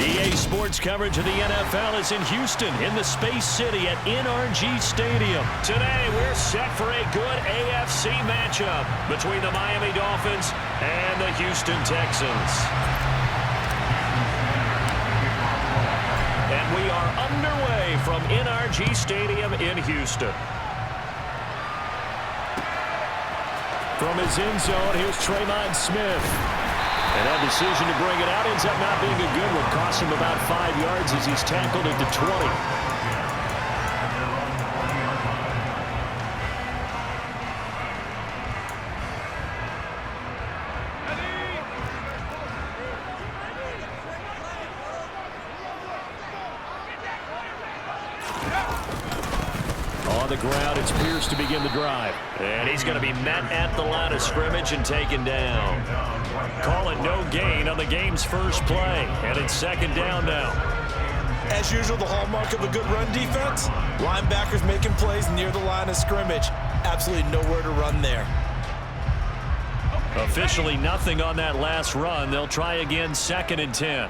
EA Sports coverage of the NFL is in Houston, in the Space City at NRG Stadium. Today, we're set for a good AFC matchup between the Miami Dolphins and the Houston Texans. And we are underway from NRG Stadium in Houston. From his end zone, here's Tremont Smith. And that decision to bring it out ends up not being a good one. Cost him about 5 yards as he's tackled at the 20. On the ground, it's Pierce to begin the drive. And he's going to be met at the line of scrimmage and taken down. Call it no gain on the game's first play. And it's second down now. As usual, the hallmark of a good run defense, linebackers making plays near the line of scrimmage. Absolutely nowhere to run there. Officially nothing on that last run. They'll try again, 2nd and 10.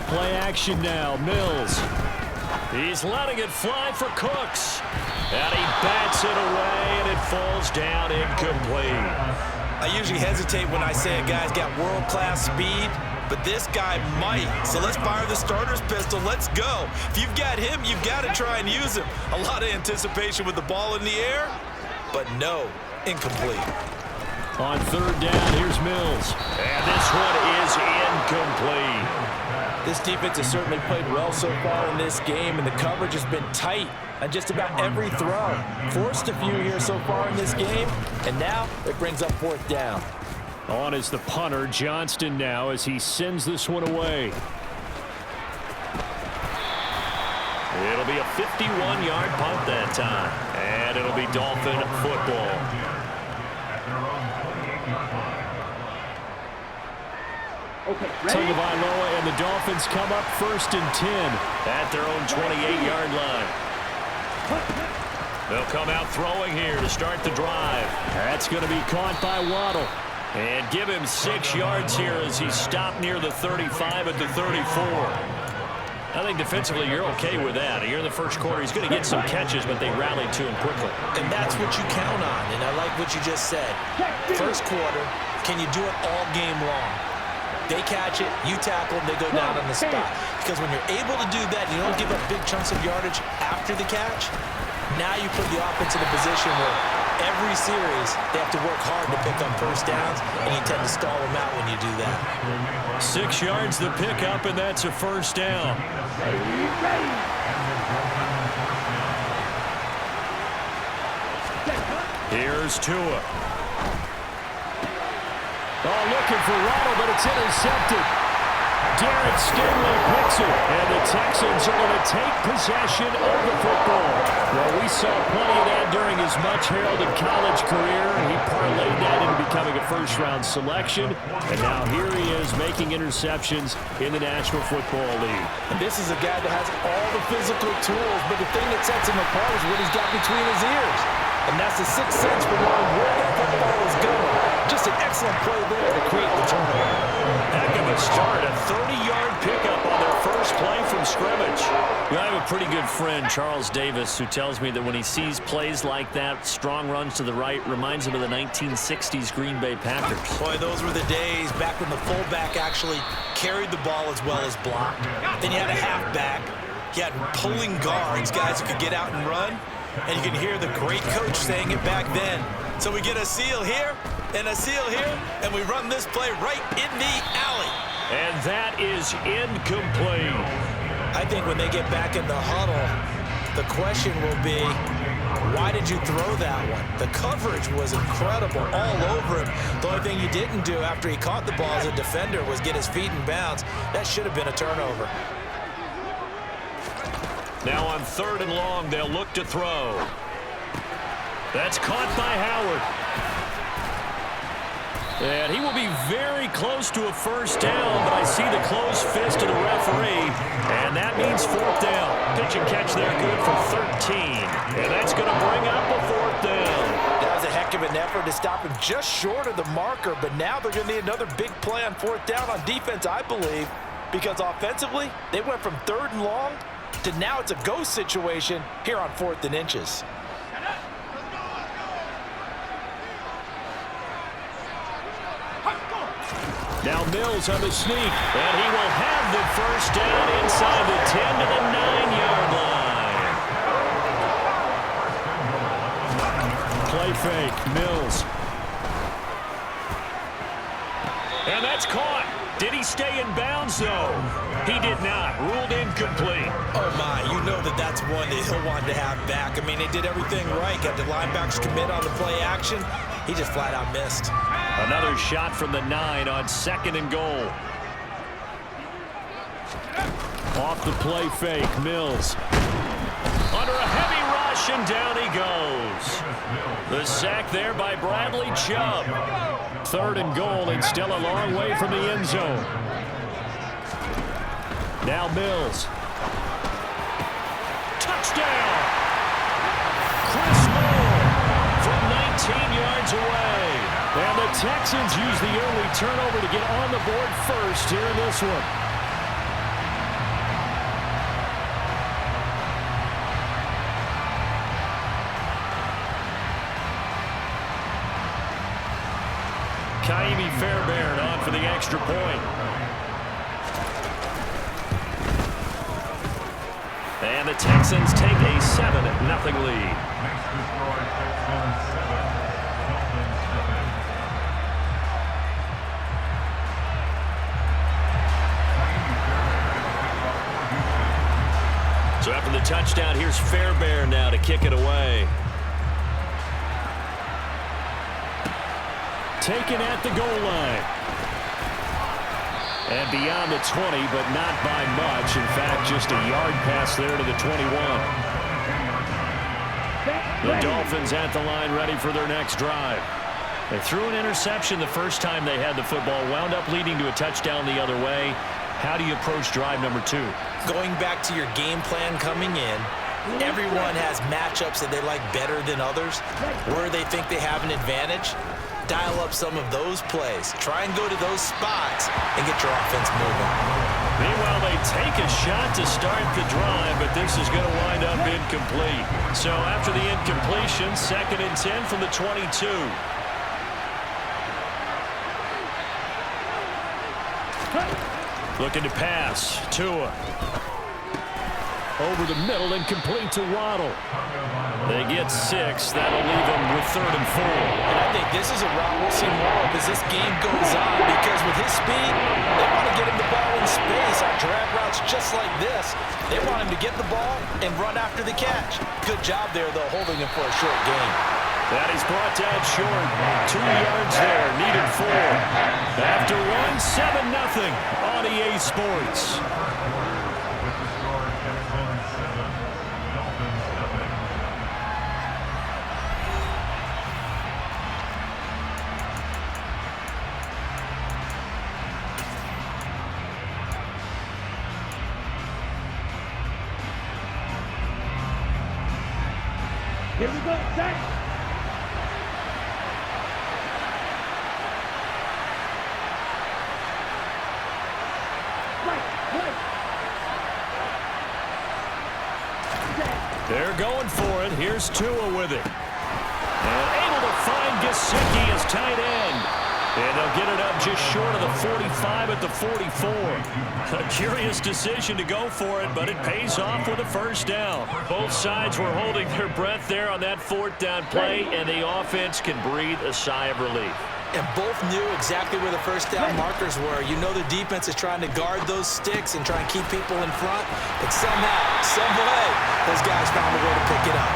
Play action now, Mills. He's letting it fly for Cooks. And he bats it away, and it falls down incomplete. I usually hesitate when I say a guy's got world-class speed, but this guy might. So let's fire the starter's pistol. Let's go. If you've got him, you've got to try and use him. A lot of anticipation with the ball in the air, but no, incomplete. On 3rd down, here's Mills. And this one is incomplete. This defense has certainly played well so far in this game, and the coverage has been tight on just about every throw. Forced a few here so far in this game, and now it brings up 4th down. On is the punter, Johnston, now as he sends this one away. It'll be a 51-yard punt that time, and it'll be Dolphin football. Tagovailoa and the Dolphins come up 1st and 10 at their own 28-yard line. They'll come out throwing here to start the drive. That's going to be caught by Waddle. And give him 6 yards here as he's stopped near the 35 at the 34. I think defensively you're okay with that. Here in the first quarter, he's going to get some catches, but they rallied to him quickly. And that's what you count on, and I like what you just said. First quarter, can you do it all game long? They catch it, you tackle them, they go down on the spot. Because when you're able to do that, you don't give up big chunks of yardage after the catch. Now you put the offense in a position where every series they have to work hard to pick up first downs, and you tend to stall them out when you do that. 6 yards the pickup, and that's a first down. Here's Tua. Oh, looking for Waddle, but it's intercepted. Derek Stingley picks it, and the Texans are going to take possession of the football. Well, we saw plenty of that during his much-heralded college career, and he parlayed that into becoming a first-round selection. And now here he is making interceptions in the National Football League. And this is a guy that has all the physical tools, but the thing that sets him apart is what he's got between his ears. And that's the sixth sense for knowing where that football is going. Just an excellent play there to create the turnover. Heck of a start, a 30-yard pickup on their first play from scrimmage. I have a pretty good friend, Charles Davis, who tells me that when he sees plays like that, strong runs to the right, reminds him of the 1960s Green Bay Packers. Boy, those were the days back when the fullback actually carried the ball as well as blocked. Then you had a halfback. You had pulling guards, guys who could get out and run. And you can hear the great coach saying it back then. So we get a seal here and a seal here, and we run this play right in the alley. And that is incomplete. I think when they get back in the huddle, the question will be, why did you throw that one? The coverage was incredible all over him. The only thing he didn't do after he caught the ball as a defender was get his feet in bounds. That should have been a turnover. Now on 3rd and long, they'll look to throw. That's caught by Howard. And he will be very close to a first down, but I see the closed fist of the referee, and that means 4th down. Pitch and catch there, good for 13. And that's going to bring up a 4th down. That was a heck heck of an effort to stop him just short of the marker, but now they're going to need another big play on 4th down on defense, I believe, because offensively, they went from 3rd and long to now it's a go situation here on 4th and inches. Now Mills on the sneak, and he will have the first down inside the 10 to the 9-yard line. Play fake, Mills. And that's caught. Did he stay in bounds, though? He did not. Ruled incomplete. Oh, my. You know that's one that he'll want to have back. I mean, they did everything right. Got the linebackers commit on the play action. He just flat out missed. Another shot from the 9 on 2nd and goal. Off the play fake, Mills. Under a heavy rush, and down he goes. The sack there by Bradley Chubb. 3rd and goal, and still a long way from the end zone. Now Mills. Touchdown! Chris Moore from 19 yards away. And the Texans use the early turnover to get on the board first here in this one. Kaimi Fairbairn on for the extra point. And the Texans take a 7-0 lead. So after the touchdown, here's Fairbairn now to kick it away. Taken at the goal line. And beyond the 20, but not by much. In fact, just a yard pass there to the 21. The Dolphins at the line ready for their next drive. They threw an interception the first time they had the football, wound up leading to a touchdown the other way. How do you approach drive number 2? Going back to your game plan coming in, everyone has matchups that they like better than others, where they think they have an advantage. Dial up some of those plays. Try and go to those spots and get your offense moving. Meanwhile, they take a shot to start the drive, but this is going to wind up incomplete. So after the incompletion, 2nd and 10 from the 22. Looking to pass. Tua. Over the middle and complete to Waddle. They get 6. That'll leave them with 3rd and 4. And I think this is a route we'll see more of as this game goes on, because with his speed, they want to get him the ball in space on drag routes just like this. They want him to get the ball and run after the catch. Good job there, though, holding him for a short gain. That is brought down short. 2 yards there, needed 4. After one, 7-0 on EA Sports. Here we go, Zach. They're going for it. Here's Tua with it. And able to find Gesicki as tight end. And they'll get it up just short of the 45 at the 44. A curious decision to go for it, but it pays off with a first down. Both sides were holding their breath there on that 4th down play, and the offense can breathe a sigh of relief. And both knew exactly where the first down markers were. You know the defense is trying to guard those sticks and try and keep people in front. But somehow, some way, those guys found a way to pick it up.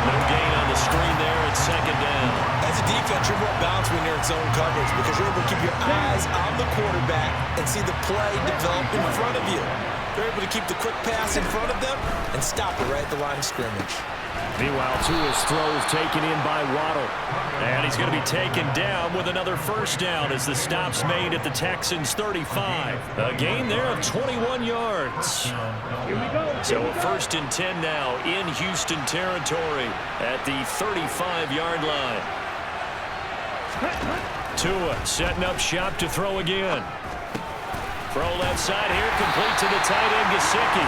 No gain on the screen there at 2nd down. As a defense, you're more balanced when you're in zone coverage because you're able to keep your eyes on the quarterback and see the play develop in front of you. They're able to keep the quick pass in front of them and stop it right at the line of scrimmage. Meanwhile, Tua's throw is taken in by Waddle. And he's going to be taken down with another first down as the stop's made at the Texans' 35. A gain there of 21 yards. So a 1st and 10 now in Houston territory at the 35-yard line. Tua setting up shop to throw again. Throw left side here, complete to the tight end, Gesicki.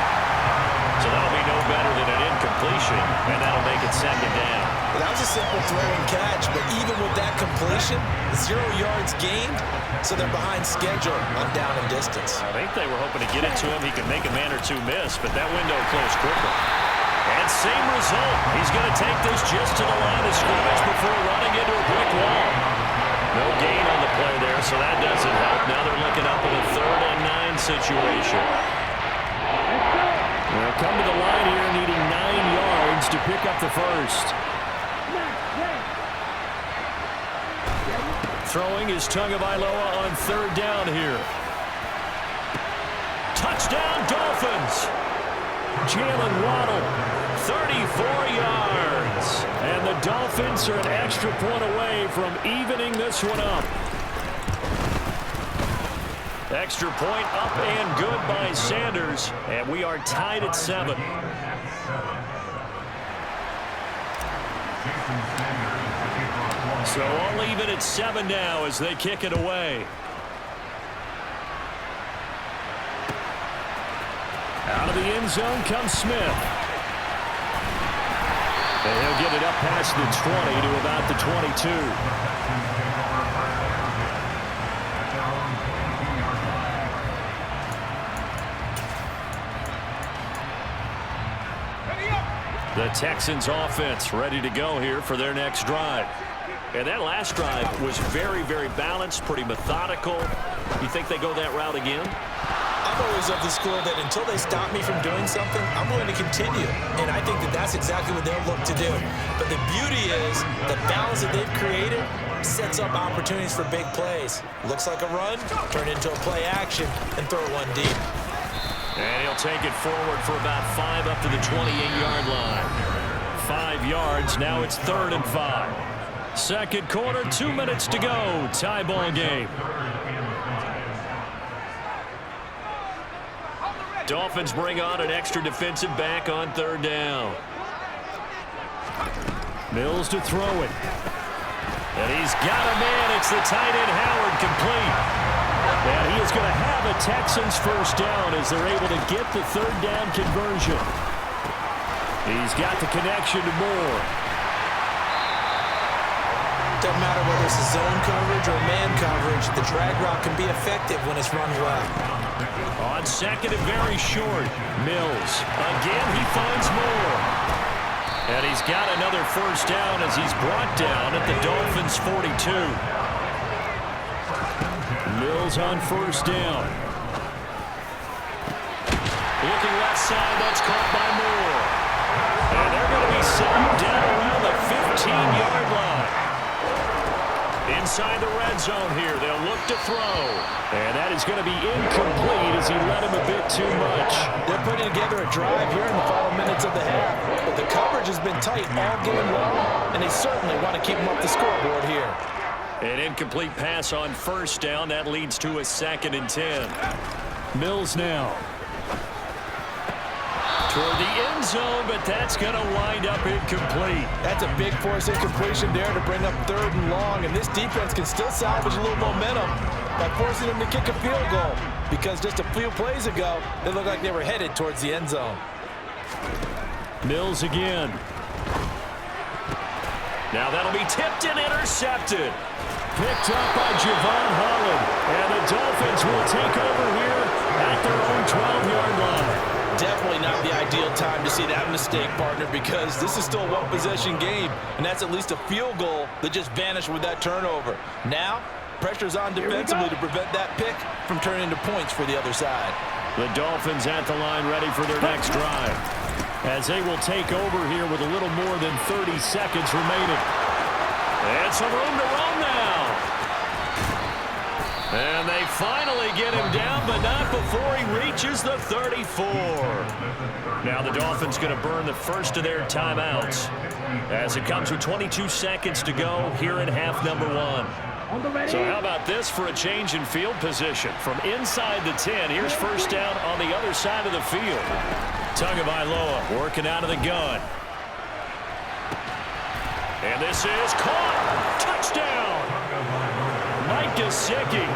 So that'll be no better than an incompletion, and that'll make it second down. Well, that was a simple throw and catch, but even with that completion, 0 yards gained, so they're behind schedule on down and distance. I think they were hoping to get it to him. He could make a man or two miss, but that window closed quicker. And same result. He's going to take this just to the line of scrimmage before running into a brick wall. No gain on the play there, so that doesn't help. Now they're looking up in a 3rd and 9 situation. They'll come to the line here needing 9 yards to pick up the first. Throwing is Tagovailoa on 3rd down here. Touchdown, Dolphins. Jalen Waddle, 34 yards. And the Dolphins are an extra point away from evening this one up. Extra point up and good by Sanders. And we are tied at 7. So all even at 7 now as they kick it away. Out of the end zone comes Smith. And he'll get it up past the 20 to about the 22. The Texans offense ready to go here for their next drive. And that last drive was very, very balanced, pretty methodical. You think they go that route again? I'm always of the school that until they stop me from doing something, I'm going to continue. And I think that that's exactly what they'll look to do. But the beauty is the balance that they've created sets up opportunities for big plays. Looks like a run, turn into a play action, and throw one deep. And he'll take it forward for about 5 up to the 28-yard line. 5 yards. Now it's 3rd and 5. Second quarter, 2 minutes to go. Tie ball game. Dolphins bring on an extra defensive back on 3rd down. Mills to throw it. And he's got a man. It's the tight end Howard, complete. And he is going to have a Texans first down as they're able to get the 3rd down conversion. He's got the connection to Moore. Doesn't matter whether it's a zone coverage or man coverage, the drag route can be effective when it's run well. On 2nd and very short, Mills. Again, he finds Moore. And he's got another first down as he's brought down at the Dolphins' 42. Mills on 1st down. Looking left side, that's caught by Moore. And they're going to be set down around the 15-yard line. Inside the red zone here, they'll look to throw. And that is going to be incomplete as he led him a bit too much. They're putting together a drive here in the final minutes of the half. But the coverage has been tight all game long, and they certainly want to keep them up the scoreboard here. An incomplete pass on 1st down. That leads to a 2nd and 10. Mills now. Toward the end zone, but that's going to wind up incomplete. That's a big force incompletion there to bring up 3rd and long, and this defense can still salvage a little momentum by forcing them to kick a field goal, because just a few plays ago, they looked like they were headed towards the end zone. Mills again. Now that'll be tipped and intercepted. Picked up by Javon Holland, and the Dolphins will take over here at their own 12-yard line. Definitely not the ideal time to see that mistake, partner, because this is still a one-possession game, and that's at least a field goal that just vanished with that turnover. Now, pressure's on defensively to prevent that pick from turning into points for the other side. The Dolphins at the line ready for their next drive, as they will take over here with a little more than 30 seconds remaining. And some room to run now. And they finally get him down, but not before he reaches the 34. Now the Dolphins going to burn the first of their timeouts as it comes with 22 seconds to go here in half number 1. So how about this for a change in field position? From inside the 10, here's first down on the other side of the field. Tagovailoa working out of the gun. And this is caught. Touchdown. Mike Gesicki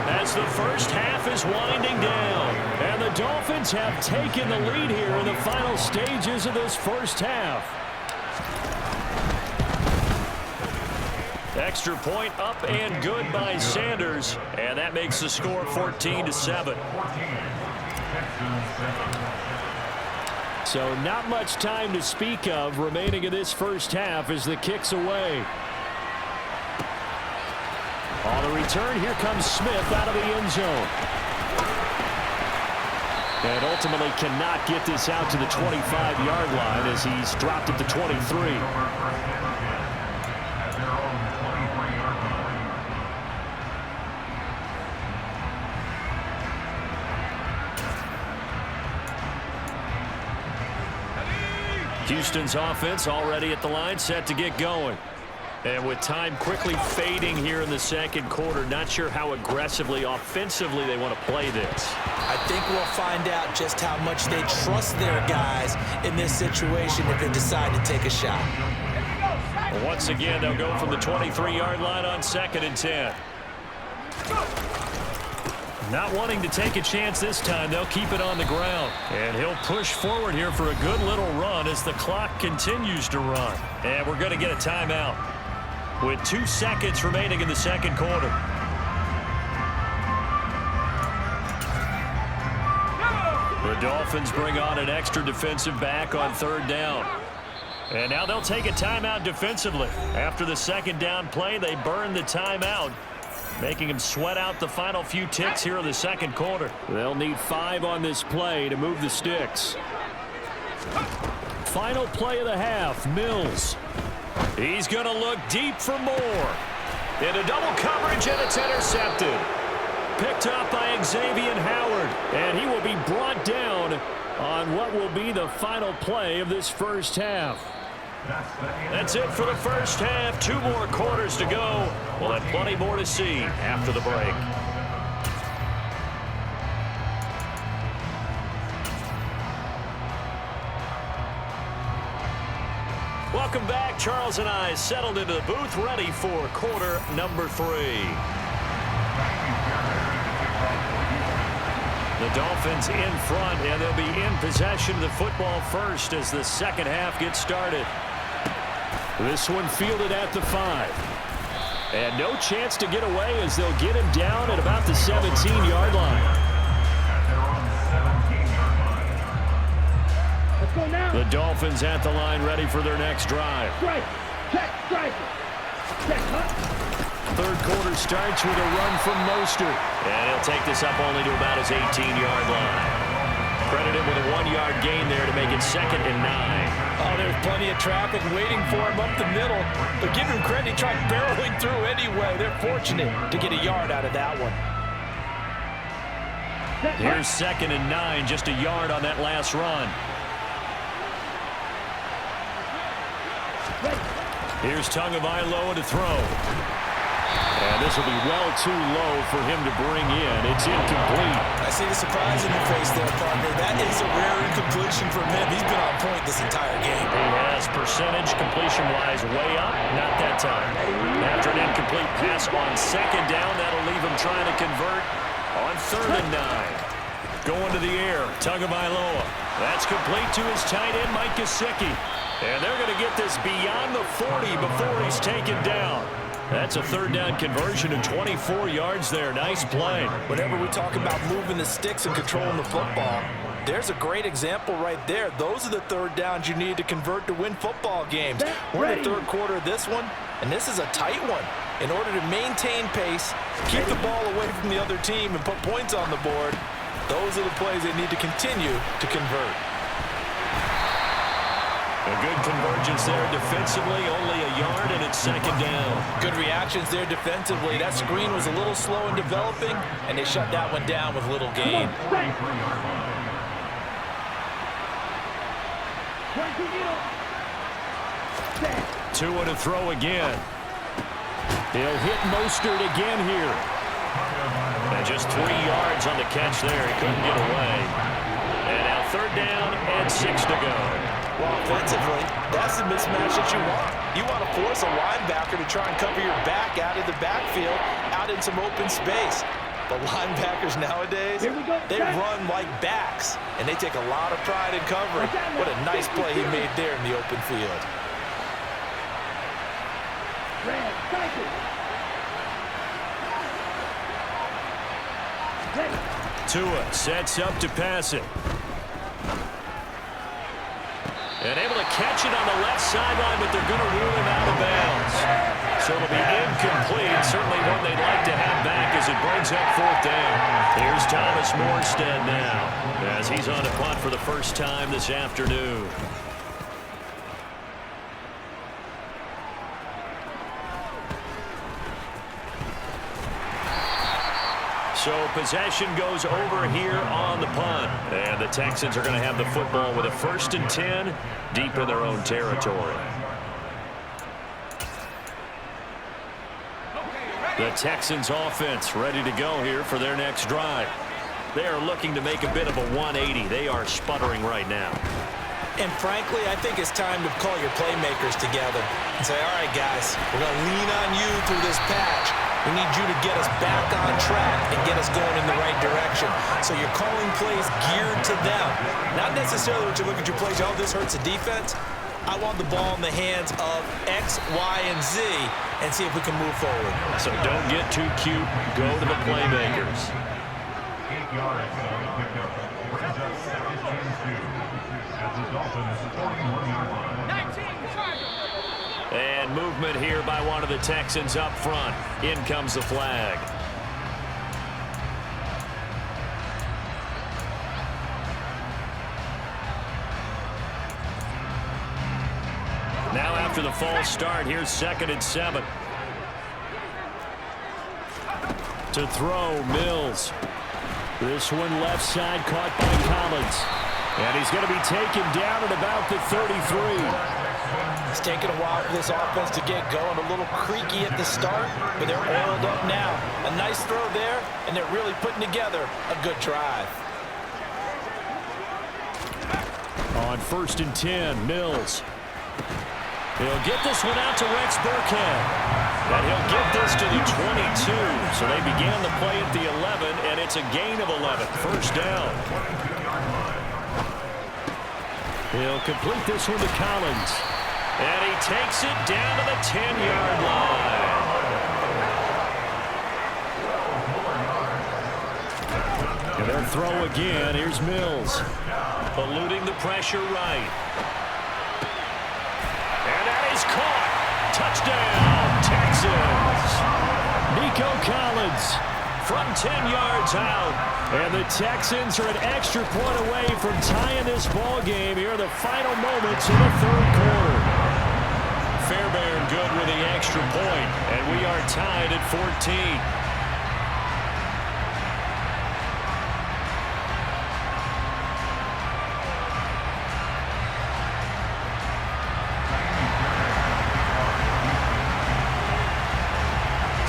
as the first half is winding down. And the Dolphins have taken the lead here in the final stages of this first half. Extra point up and good by Sanders. And that makes the score 14-7. So not much time to speak of remaining in this first half as the kick's away. On the return, here comes Smith out of the end zone. And ultimately cannot get this out to the 25-yard line as he's dropped at the 23. Houston's offense already at the line, set to get going. And with time quickly fading here in the second quarter, not sure how aggressively, offensively they want to play this. I think we'll find out just how much they trust their guys in this situation if they decide to take a shot. Once again, they'll go from the 23-yard line on 2nd and 10. Not wanting to take a chance this time, they'll keep it on the ground. And he'll push forward here for a good little run as the clock continues to run. And we're going to get a timeout with 2 seconds remaining in the second quarter. The Dolphins bring on an extra defensive back on 3rd down. And now they'll take a timeout defensively. After the second down play, they burn the timeout, making him sweat out the final few ticks here in the second quarter. They'll need 5 on this play to move the sticks. Final play of the half, Mills. He's going to look deep for more. Into double coverage, and it's intercepted. Picked up by Xavier Howard, and he will be brought down on what will be the final play of this first half. That's it for the first half. 2 more quarters to go. We'll have plenty more to see after the break. Welcome back. Charles and I settled into the booth, ready for quarter number 3. The Dolphins in front, and they'll be in possession of the football first as the second half gets started. This one fielded at the 5. And no chance to get away as they'll get him down at about the 17-yard line. Let's go now. The Dolphins at the line ready for their next drive. Strike. Check. Strike. Check. Third quarter starts with a run from Mostert. And he'll take this up only to about his 18-yard line. Credited with a 1-yard gain there to make it 2nd and 9. Oh, there's plenty of traffic waiting for him up the middle. But give him credit, he tried barreling through anyway. They're fortunate to get a yard out of that one. Here's 2nd and 9, just a yard on that last run. Here's Tagovailoa to throw. And this will be well too low for him to bring in. It's incomplete. I see the surprise in your face there, partner. That is a rare incompletion from him. He's been on point this entire game. He has percentage completion-wise way up. Not that time. After an incomplete pass on 2nd down, that'll leave him trying to convert on 3rd and 9. Going to the air, Tagovailoa. That's complete to his tight end, Mike Gesicki. And they're going to get this beyond the 40 before he's taken down. That's a 3rd down conversion of 24 yards there. Nice play. Whenever we talk about moving the sticks and controlling the football, there's a great example right there. Those are the 3rd downs you need to convert to win football games. We're in the 3rd quarter of this one, and this is a tight one. In order to maintain pace, keep the ball away from the other team, and put points on the board, those are the plays they need to continue to convert. A good convergence there defensively, only a yard, and it's 2nd down. Good reactions there defensively. That screen was a little slow in developing, and they shut that one down with little gain. Tua to throw again. He'll hit Mostert again here. And just 3 yards on the catch there. He couldn't get away. And now 3rd down and 6 to go. Well, offensively, that's the mismatch that you want. You want to force a linebacker to try and cover your back out of the backfield, out in some open space. The linebackers nowadays, they run like backs, and they take a lot of pride in covering. What a nice play he made there in the open field. Red, strike it. Tua sets up to pass it. And able to catch it on the left sideline, but they're going to rule him out of bounds. So it'll be incomplete. Certainly one they'd like to have back as it brings up 4th down. Here's Thomas Morstead now as he's on a punt for the first time this afternoon. So possession goes over here on the punt. And the Texans are going to have the football with a 1st and 10 deep in their own territory. The Texans offense ready to go here for their next drive. They are looking to make a bit of a 180. They are sputtering right now. And frankly, I think it's time to call your playmakers together and say, all right, guys, we're going to lean on you through this patch. We need you to get us back on track and get us going in the right direction. So you're calling plays geared to them. Not necessarily when you look at your plays, oh, this hurts the defense. I want the ball in the hands of X, Y, and Z and see if we can move forward. So don't get too cute. Go to the playmakers. 8 yards picked up. Brings up 2nd and 2. As the Dolphins 41-yard line. 19, charge. And movement here by one of the Texans up front. In comes the flag. Now after the false start, here's 2nd and 7. To throw, Mills. This one left side caught by Collins. And he's going to be taken down at about the 33. It's taken a while for this offense to get going. A little creaky at the start, but they're oiled up now. A nice throw there, and they're really putting together a good drive. On 1st and 10, Mills. He'll get this one out to Rex Burkhead. And he'll get this to the 22. So they began the play at the 11, and it's a gain of 11. 1st down. He'll complete this one to Collins. And he takes it down to the 10-yard line. And they'll throw again. Here's Mills. Eluding the pressure right. And that is caught. Touchdown, Texans. Nico Collins from 10 yards out. And the Texans are an extra point away from tying this ball game here in the final moments of the 3rd quarter. Fairbairn good with the extra point, and we are tied at 14.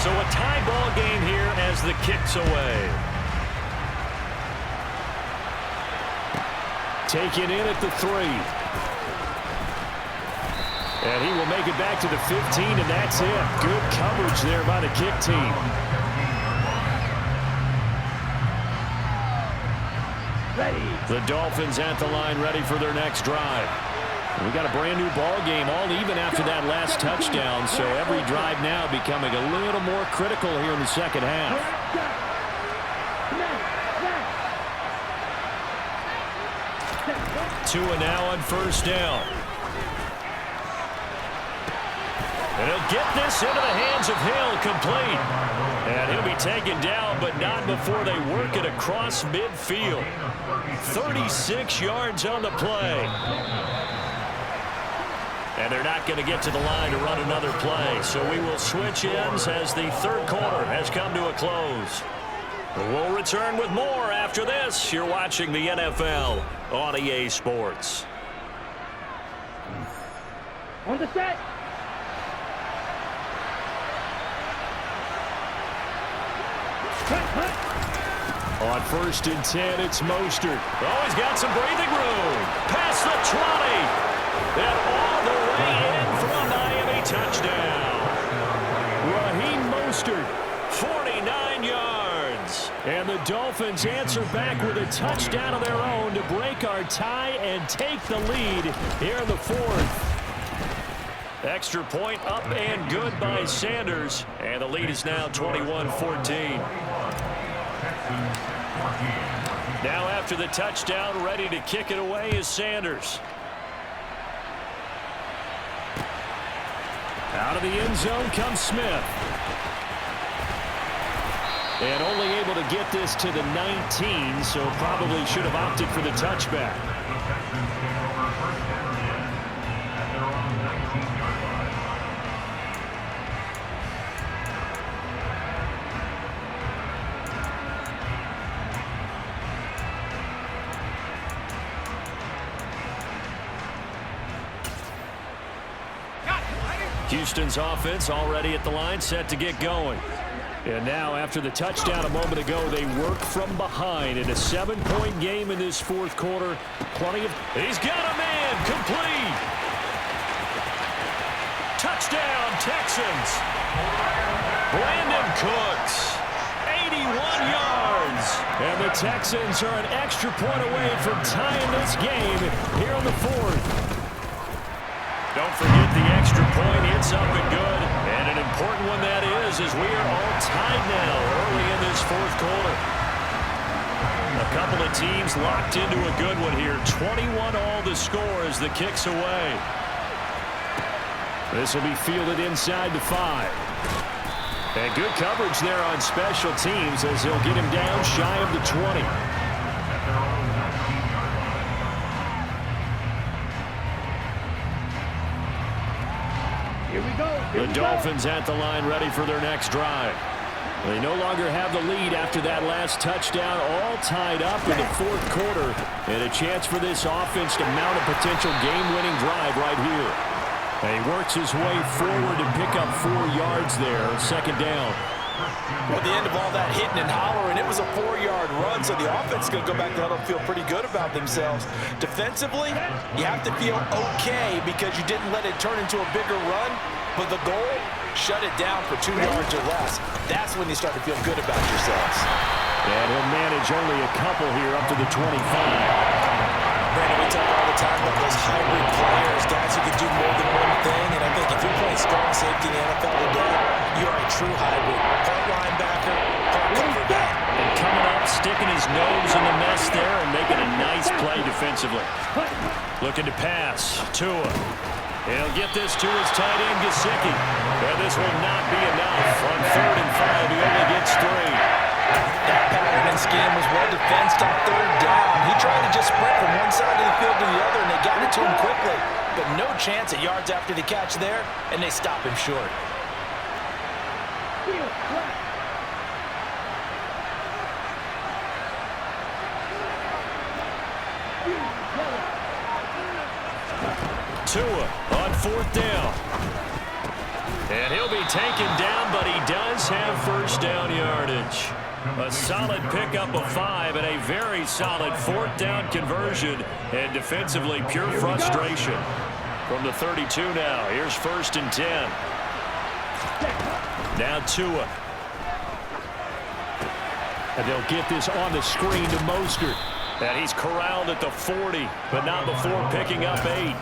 So a tie ball game here as the kick's away. Taken in at the 3. And he will make it back to the 15, and that's it. Good coverage there by the kick team. Ready. The Dolphins at the line ready for their next drive. We got a brand new ball game, all even after that last touchdown, so every drive now becoming a little more critical here in the 2nd half. Tua now on 1st down. And he'll get this into the hands of Hill, complete. And he'll be taken down, but not before they work it across midfield. 36 yards on the play. And they're not going to get to the line to run another play. So we will switch ends as the 3rd quarter has come to a close. We'll return with more after this. You're watching the NFL on EA Sports. On the set. On 1st and 10, it's Mostert. Oh, he's got some breathing room. Past the 20. And all the way in for a Miami touchdown. Raheem Mostert, 49 yards. And the Dolphins answer back with a touchdown of their own to break our tie and take the lead here in the fourth. Extra point up and good by Sanders. And the lead is now 21-14. Now after the touchdown, ready to kick it away is Sanders. Out of the end zone comes Smith. And only able to get this to the 19, so probably should have opted for the touchback. Houston's offense already at the line, set to get going. And now, after the touchdown a moment ago, they work from behind in a 7-point game in this fourth quarter. Plenty of... He's got a man, complete! Touchdown, Texans! Brandon Cooks, 81 yards! And the Texans are an extra point away from tying this game here in the fourth. Don't forget the extra point. It's up and good. And an important one that is, as we are all tied now early in this fourth quarter. A couple of teams locked into a good one here. 21 all the score as the kick's away. This will be fielded inside the 5. And good coverage there on special teams as he'll get him down shy of the 20. The Dolphins at the line, ready for their next drive. They no longer have the lead after that last touchdown, all tied up in the fourth quarter, and a chance for this offense to mount a potential game-winning drive right here. And he works his way forward to pick up 4 yards there, second down. Well, at the end of all that hitting and hollering, it was a 4-yard run, so the offense is going to go back to huddle and feel pretty good about themselves. Defensively, you have to feel okay because you didn't let it turn into a bigger run, but the goal, shut it down for 2 yards or less. That's when you start to feel good about yourselves. And he'll manage only a couple here up to the 25. Brandon, we talk all the time about those hybrid players, guys who can do more than one thing, and I think if you're playing strong safety in the NFL today, you are a true hybrid. Part linebacker, part cover back. And coming up, sticking his nose in the mess there and making a nice play defensively. Looking to pass. Tua. He'll get this to his tight end, Gesicki. And this will not be enough. On 3rd and 5, he only gets 3. That pattern and scheme was well defensed on 3rd down. He tried to just sprint from one side of the field to the other, and they got it to him quickly. But no chance at yards after the catch there, and they stop him short. Tua on 4th down. And he'll be taken down, but he does have first down yardage. A solid pickup of 5 and a very solid 4th down conversion. And defensively, pure frustration. From the 32 now, here's 1st and 10. Now Tua. And they'll get this on the screen to Mostert. And he's corralled at the 40, but not before picking up 8.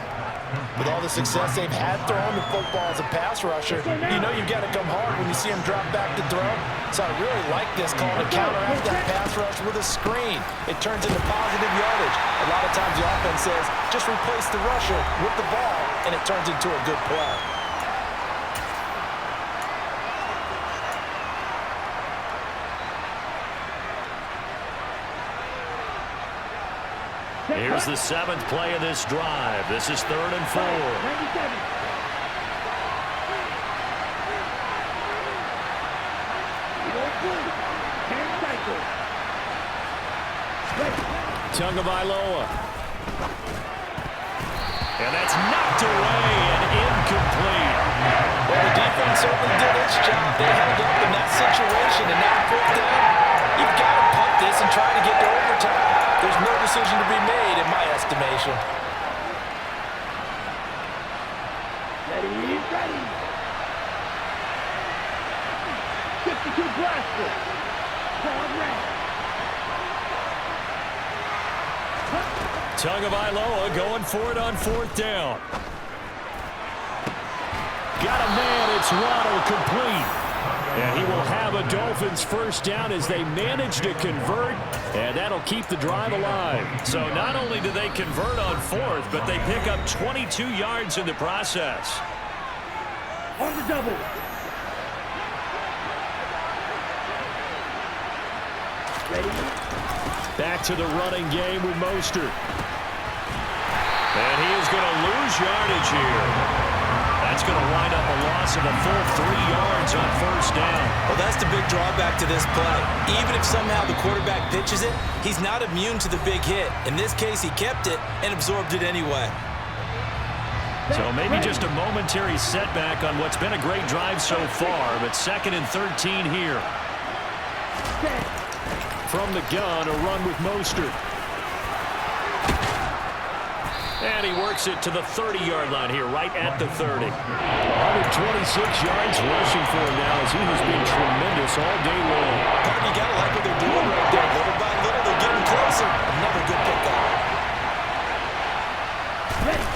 With all the success they've had throwing the football as a pass rusher, you know you've got to come hard when you see him drop back to throw. So I really like this call to counteract that pass rush with a screen. It turns into positive yardage. A lot of times the offense says, just replace the rusher with the ball, and it turns into a good play. Here's the 7th play of this drive. This is 3rd and 4. Tagovailoa. And that's knocked away and incomplete. Well, the defense certainly did its job. They held up in that situation, and now 4th down, you've got to punt this and try to get to overtime. There's no decision to be made, in my estimation. Ready. 52 blaster. Called red. Tagovailoa going for it on 4th down. Got a man. It's Waddle complete. And he will have a Dolphins first down as they manage to convert, and that'll keep the drive alive. So not only do they convert on 4th, but they pick up 22 yards in the process. On the double. Ready. Back to the running game with Mostert. And he is going to lose yardage here. That's going to wind up a loss of a full 3 yards on 1st down. Well, that's the big drawback to this play. Even if somehow the quarterback pitches it, he's not immune to the big hit. In this case, he kept it and absorbed it anyway. So maybe just a momentary setback on what's been a great drive so far, but 2nd and 13 here. From the gun, a run with Mostert. And he works it to the 30-yard line here, right at the 30. 126 yards rushing for him now as he has been tremendous all day long. Partner, you got to like what they're doing right there. Little by little, they're getting closer. Another good pickup.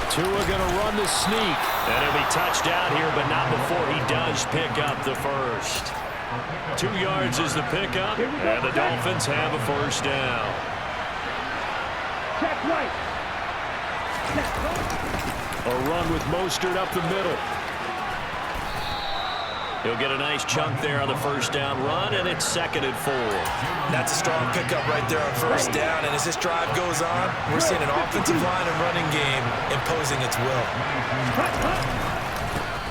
Tua going to run the sneak. And he'll be touched out here, but not before he does pick up the first. 2 yards is the pickup, and the Dolphins have a first down. Check right. A run with Mostert up the middle. He'll get a nice chunk there on the first down run, and it's 2nd and 4. That's a strong pickup right there on 1st down, and as this drive goes on, we're seeing an offensive line and running game imposing its will.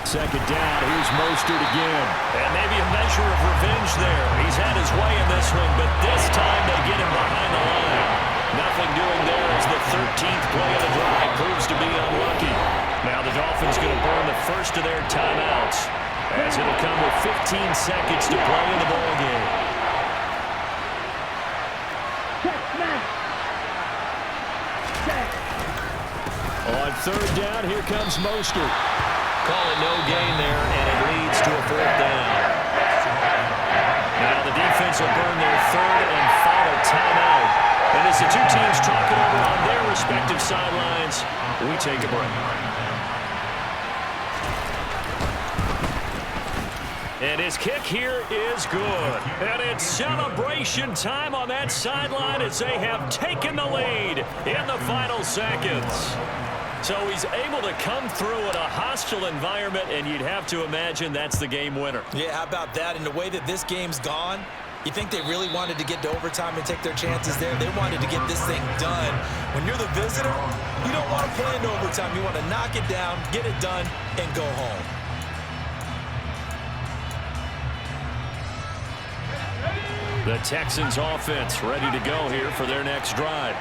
2nd down, here's Mostert again. And maybe a measure of revenge there. He's had his way in this one, but this time they get him behind the line. Nothing doing there as the 13th play of the drive proves to be unlucky. Now the Dolphins going to burn the first of their timeouts, as it'll come with 15 seconds to play in the ballgame. On 3rd down, here comes Mostert. Call it no gain there, and it leads to a 4th down. Now the defense will burn their 3rd and final timeout. And as the two teams talk it over on their respective sidelines, we take a break. And his kick here is good. And it's celebration time on that sideline as they have taken the lead in the final seconds. So he's able to come through in a hostile environment, and you'd have to imagine that's the game winner. Yeah, how about that? And the way that this game's gone, you think they really wanted to get to overtime and take their chances there? They wanted to get this thing done. When you're the visitor, you don't want to play into overtime. You want to knock it down, get it done, and go home. The Texans offense ready to go here for their next drive.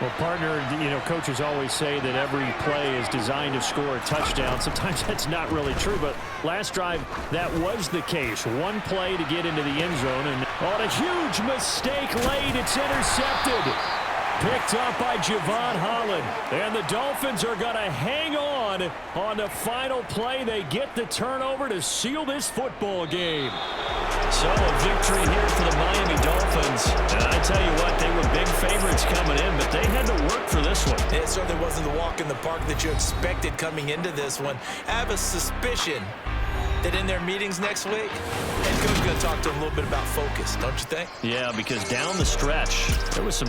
Well, partner, coaches always say that every play is designed to score a touchdown. Sometimes that's not really true, but last drive, that was the case. One play to get into the end zone, and on a huge mistake late, it's intercepted. Picked up by Javon Holland. And the Dolphins are going to hang on the final play. They get the turnover to seal this football game. So a victory here for the Miami Dolphins. And I tell you what, they were big favorites coming in, but they had to work for this one. It certainly wasn't the walk in the park that you expected coming into this one. I have a suspicion that in their meetings next week, head coach is going to talk to them a little bit about focus, don't you think? Yeah, because down the stretch, there was some